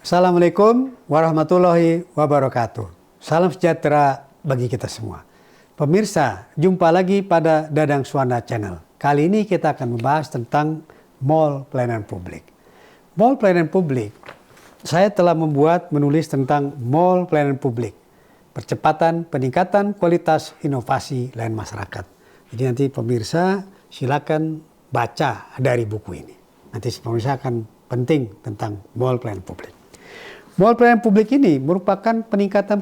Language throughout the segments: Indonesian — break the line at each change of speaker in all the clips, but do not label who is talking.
Assalamualaikum warahmatullahi wabarakatuh. Salam sejahtera bagi kita semua. Pemirsa, jumpa lagi pada Dadang Suwana Channel. Kali ini kita akan membahas tentang mall pelayanan publik. Mall pelayanan publik, saya telah menulis tentang mall pelayanan publik. Percepatan peningkatan kualitas inovasi layanan masyarakat. Jadi nanti pemirsa silakan baca dari buku ini. Nanti pemirsa akan penting tentang mall pelayanan publik. Mall pelayanan publik ini merupakan peningkatan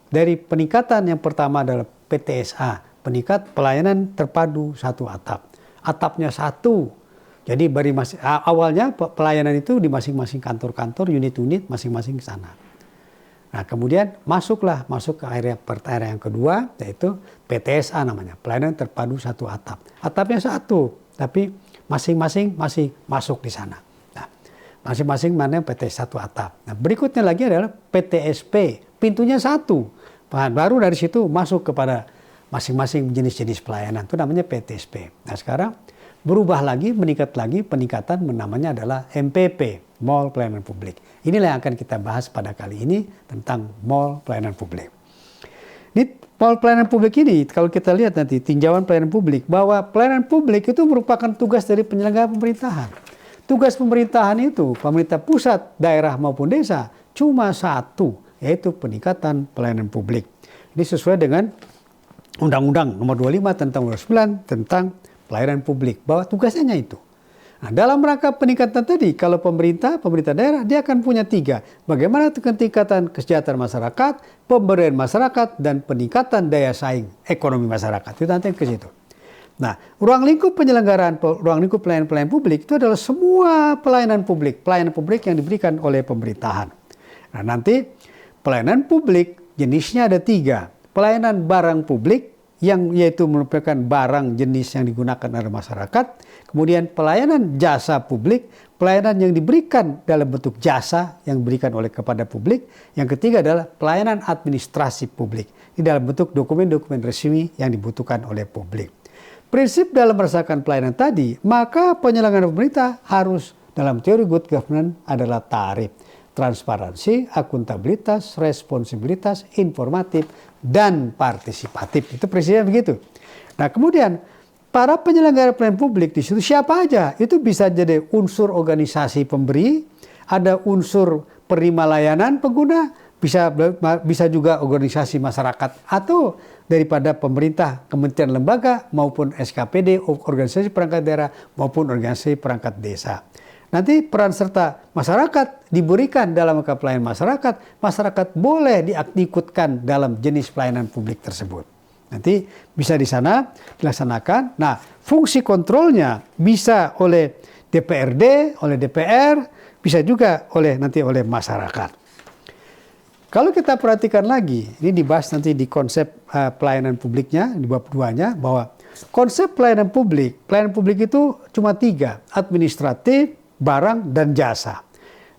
dari peningkatan yang pertama adalah PTSA, peningkat pelayanan terpadu satu atap. Atapnya satu. Jadi awalnya pelayanan itu di masing-masing kantor-kantor, unit-unit masing-masing ke sana. Nah, kemudian masuk ke area yang kedua, yaitu PTSA namanya, pelayanan terpadu satu atap. Atapnya satu, tapi masing-masing masih masuk di sana. Masing-masing mana PT satu atap. Nah, berikutnya lagi adalah PTSP, pintunya satu. Baru dari situ masuk kepada masing-masing jenis-jenis pelayanan, itu namanya PTSP. Nah, sekarang berubah lagi, meningkat lagi, peningkatan namanya adalah MPP, Mall Pelayanan Publik. Inilah yang akan kita bahas pada kali ini tentang mall pelayanan publik. Ini mall pelayanan publik ini, kalau kita lihat nanti tinjauan pelayanan publik, bahwa pelayanan publik itu merupakan tugas dari penyelenggara pemerintahan. Tugas pemerintahan itu, pemerintah pusat, daerah maupun desa, cuma satu, yaitu peningkatan pelayanan publik. Ini sesuai dengan Undang-Undang Nomor 25 tentang 2009 tentang pelayanan publik, bahwa tugasnya itu. Nah, dalam rangka peningkatan tadi, kalau pemerintah daerah, dia akan punya tiga. Bagaimana peningkatan kesejahteraan masyarakat, pemberdayaan masyarakat, dan peningkatan daya saing ekonomi masyarakat. Itu nanti ke situ. Nah, ruang lingkup pelayanan publik itu adalah semua pelayanan publik yang diberikan oleh pemerintahan. Nah, nanti pelayanan publik jenisnya ada tiga. Pelayanan barang publik, yang yaitu merupakan barang jenis yang digunakan oleh masyarakat. Kemudian pelayanan jasa publik, pelayanan yang diberikan dalam bentuk jasa yang diberikan kepada publik. Yang ketiga adalah pelayanan administrasi publik. Ini dalam bentuk dokumen-dokumen resmi yang dibutuhkan oleh publik. Prinsip dalam merasakan pelayanan tadi, maka penyelenggara pemerintah harus dalam teori good governance adalah tarif, transparansi, akuntabilitas, responsibilitas, informatif, dan partisipatif. Itu prinsipnya begitu. Nah, kemudian para penyelenggara pelayanan publik di situ siapa aja? Itu bisa jadi unsur organisasi pemberi, ada unsur penerima layanan pengguna, bisa juga organisasi masyarakat atau daripada pemerintah, kementerian lembaga maupun SKPD, organisasi perangkat daerah maupun organisasi perangkat desa. Nanti peran serta masyarakat diberikan dalam pelayanan masyarakat boleh diikutkan dalam jenis pelayanan publik tersebut. Nanti bisa di sana dilaksanakan. Nah, fungsi kontrolnya bisa oleh DPRD, oleh DPR, bisa juga oleh masyarakat. Kalau kita perhatikan lagi, ini dibahas nanti di konsep pelayanan publiknya, di bab 2-nya, bahwa konsep pelayanan publik itu cuma tiga, administratif, barang, dan jasa.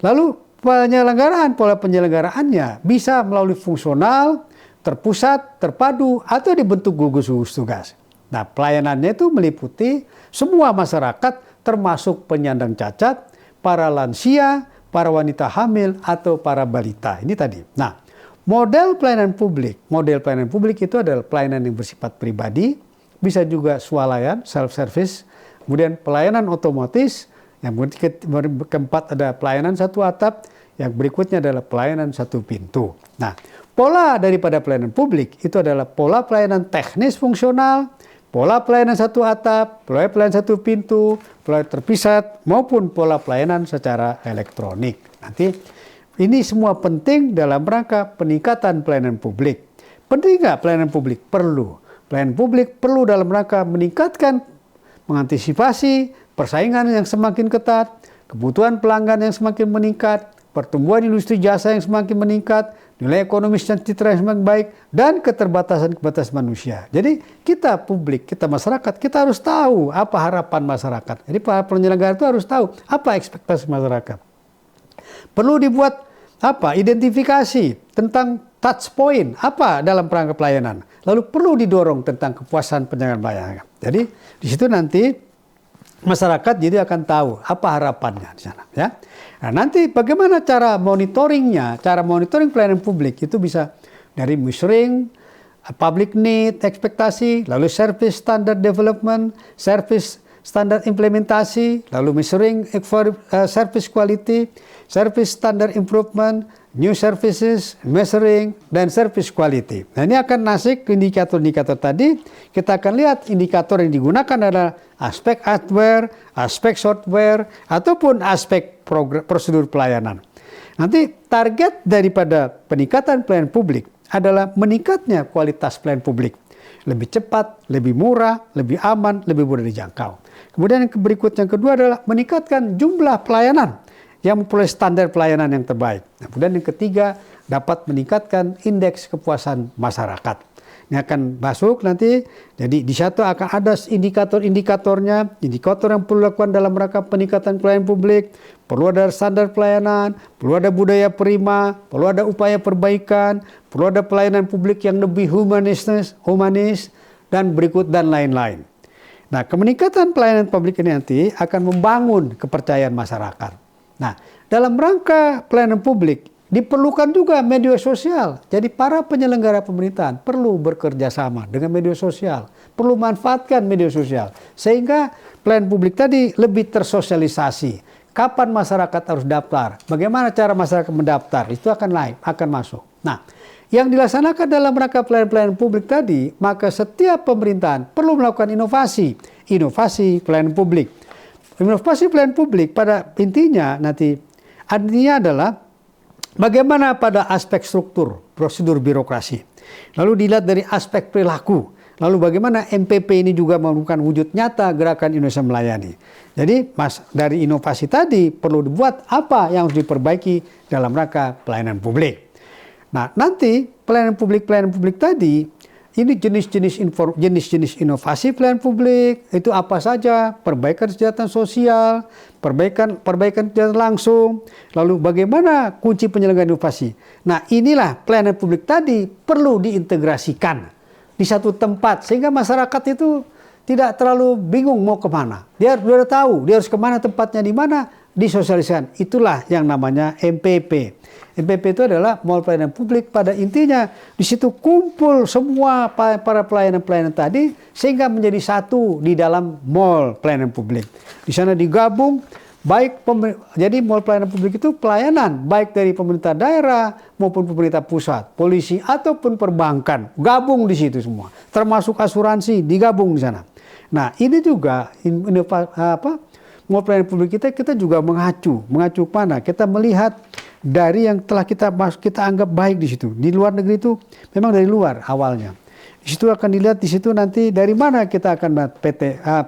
Lalu pola penyelenggaraannya bisa melalui fungsional, terpusat, terpadu, atau dibentuk gugus tugas. Nah, pelayanannya itu meliputi semua masyarakat, termasuk penyandang cacat, para lansia, para wanita hamil, atau para balita. Ini tadi. Nah, model pelayanan publik itu adalah pelayanan yang bersifat pribadi, bisa juga swalayan, self-service, kemudian pelayanan otomatis, yang keempat ada pelayanan satu atap, yang berikutnya adalah pelayanan satu pintu. Nah, pola daripada pelayanan publik itu adalah pola pelayanan teknis fungsional, pola pelayanan satu atap, pola pelayanan satu pintu, pola terpisah, maupun pola pelayanan secara elektronik. Nanti ini semua penting dalam rangka peningkatan pelayanan publik. Penting nggak pelayanan publik? Perlu. Pelayanan publik perlu dalam rangka mengantisipasi persaingan yang semakin ketat, kebutuhan pelanggan yang semakin meningkat, pertumbuhan industri jasa yang semakin meningkat, nilai ekonomis dan citra yang semakin baik, dan keterbatasan manusia. Jadi kita publik, kita masyarakat, kita harus tahu apa harapan masyarakat. Jadi para penyelenggara itu harus tahu apa ekspektasi masyarakat. Perlu dibuat identifikasi tentang touch point apa dalam perangkat pelayanan. Lalu perlu didorong tentang kepuasan penyelenggaraan pelayanan. Jadi di situ nanti masyarakat jadi akan tahu apa harapannya di sana, ya. Nah, nanti bagaimana cara monitoringnya, cara monitoring pelayanan publik itu bisa dari measuring, public need, ekspektasi, lalu service standard development, service standar implementasi, lalu measuring service quality, service standard improvement, new services, measuring, dan service quality. Nah, ini akan nasik indikator-indikator tadi. Kita akan lihat indikator yang digunakan adalah aspek hardware, aspek software, ataupun aspek prosedur pelayanan. Nanti target daripada peningkatan pelayanan publik adalah meningkatnya kualitas pelayanan publik. Lebih cepat, lebih murah, lebih aman, lebih mudah dijangkau. Kemudian yang berikutnya, yang kedua adalah meningkatkan jumlah pelayanan yang memperoleh standar pelayanan yang terbaik. Nah, kemudian yang ketiga, dapat meningkatkan indeks kepuasan masyarakat. Ini akan masuk nanti, jadi di situ akan ada indikator-indikatornya, indikator yang perlu dilakukan dalam rangka peningkatan pelayanan publik, perlu ada standar pelayanan, perlu ada budaya prima, perlu ada upaya perbaikan, perlu ada pelayanan publik yang lebih humanis, dan berikut dan lain-lain. Nah, peningkatan pelayanan publik ini nanti akan membangun kepercayaan masyarakat. Nah, dalam rangka pelayanan publik diperlukan juga media sosial. Jadi para penyelenggara pemerintahan perlu bekerja sama dengan media sosial, perlu manfaatkan media sosial sehingga pelayanan publik tadi lebih tersosialisasi. Kapan masyarakat harus daftar? Bagaimana cara masyarakat mendaftar? Itu akan masuk. Nah, yang dilaksanakan dalam rangka pelayanan publik tadi, maka setiap pemerintahan perlu melakukan inovasi pelayanan publik. Inovasi pelayanan publik pada intinya adalah bagaimana pada aspek struktur, prosedur birokrasi. Lalu dilihat dari aspek perilaku. Lalu bagaimana MPP ini juga merupakan wujud nyata gerakan Indonesia Melayani. Jadi dari inovasi tadi perlu dibuat apa yang harus diperbaiki dalam rangka pelayanan publik. Nah, nanti pelayanan publik tadi ini jenis-jenis inovasi pelayanan publik itu apa saja? Perbaikan kesejahteraan sosial, perbaikan kesejahteraan langsung, lalu bagaimana kunci penyelenggaraan inovasi. Nah, inilah pelayanan publik tadi perlu diintegrasikan di satu tempat sehingga masyarakat itu tidak terlalu bingung mau kemana. Dia sudah tahu dia harus kemana, tempatnya di mana, disosialisasikan. Itulah yang namanya MPP. MPP itu adalah mall pelayanan publik. Pada intinya di situ kumpul semua para pelayanan-pelayanan tadi sehingga menjadi satu di dalam mall pelayanan publik. Di sana digabung jadi mall pelayanan publik itu pelayanan baik dari pemerintah daerah maupun pemerintah pusat, polisi ataupun perbankan gabung di situ semua. Termasuk asuransi digabung di sana. Nah, ini juga mall pelayanan publik kita juga mengacu mana? Kita melihat dari yang telah kita anggap baik di situ. Di luar negeri itu memang dari luar awalnya. Di situ akan dilihat di situ nanti dari mana kita akan melihat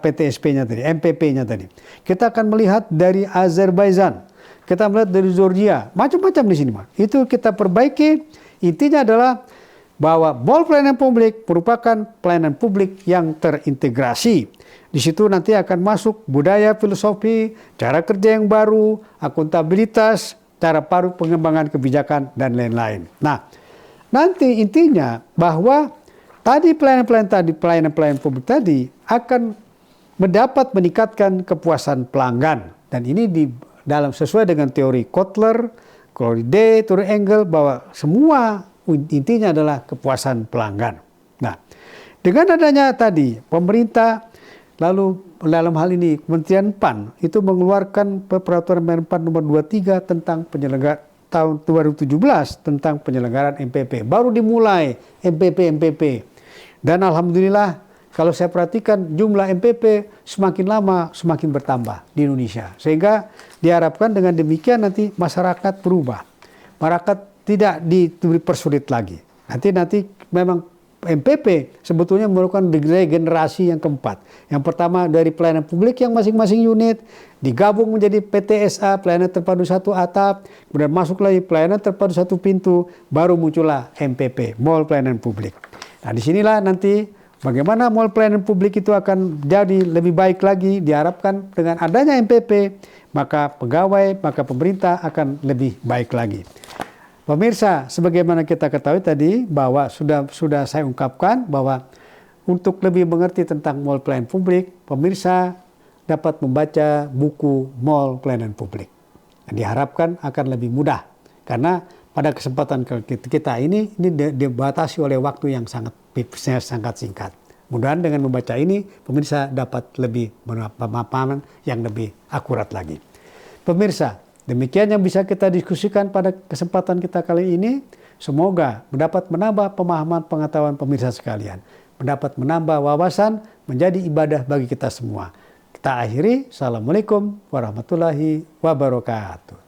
PTSP-nya tadi, MPP-nya tadi. Kita akan melihat dari Azerbaijan, kita melihat dari Georgia, macam-macam di sini, Pak. Itu kita perbaiki. Intinya adalah bahwa mall pelayanan publik merupakan pelayanan publik yang terintegrasi. Di situ nanti akan masuk budaya, filosofi, cara kerja yang baru, akuntabilitas, cara baru pengembangan kebijakan, dan lain-lain. Nah, nanti intinya bahwa tadi pelayanan publik tadi akan meningkatkan kepuasan pelanggan. Dan ini dalam sesuai dengan teori Kotler, teori D, teori Engel, bahwa semua intinya adalah kepuasan pelanggan. Nah, dengan adanya tadi pemerintah, lalu dalam hal ini Kementerian PAN itu mengeluarkan peraturan PAN nomor 23 tentang tahun 2017 tentang penyelenggaraan MPP. Baru dimulai MPP. Dan alhamdulillah kalau saya perhatikan jumlah MPP semakin lama semakin bertambah di Indonesia. Sehingga diharapkan dengan demikian nanti masyarakat berubah. Masyarakat tidak dipersulit lagi. Nanti memang MPP sebetulnya merupakan regenerasi yang keempat. Yang pertama dari pelayanan publik yang masing-masing unit digabung menjadi PTSA, pelayanan terpadu satu atap, kemudian masuk lagi pelayanan terpadu satu pintu, baru muncullah MPP, mall pelayanan publik. Nah, disinilah nanti bagaimana mall pelayanan publik itu akan jadi lebih baik lagi. Diharapkan dengan adanya MPP, maka pegawai, maka pemerintah akan lebih baik lagi. Pemirsa, sebagaimana kita ketahui tadi bahwa sudah saya ungkapkan bahwa untuk lebih mengerti tentang mall pelayanan publik, pemirsa dapat membaca buku mall pelayanan publik. Diharapkan akan lebih mudah karena pada kesempatan kita ini dibatasi oleh waktu yang sangat singkat. Mudah-mudahan dengan membaca ini pemirsa dapat lebih pemahaman yang lebih akurat lagi. Pemirsa, demikian yang bisa kita diskusikan pada kesempatan kita kali ini. Semoga mendapat menambah pemahaman pengetahuan pemirsa sekalian, mendapat menambah wawasan, menjadi ibadah bagi kita semua. Kita akhiri, Assalamualaikum warahmatullahi wabarakatuh.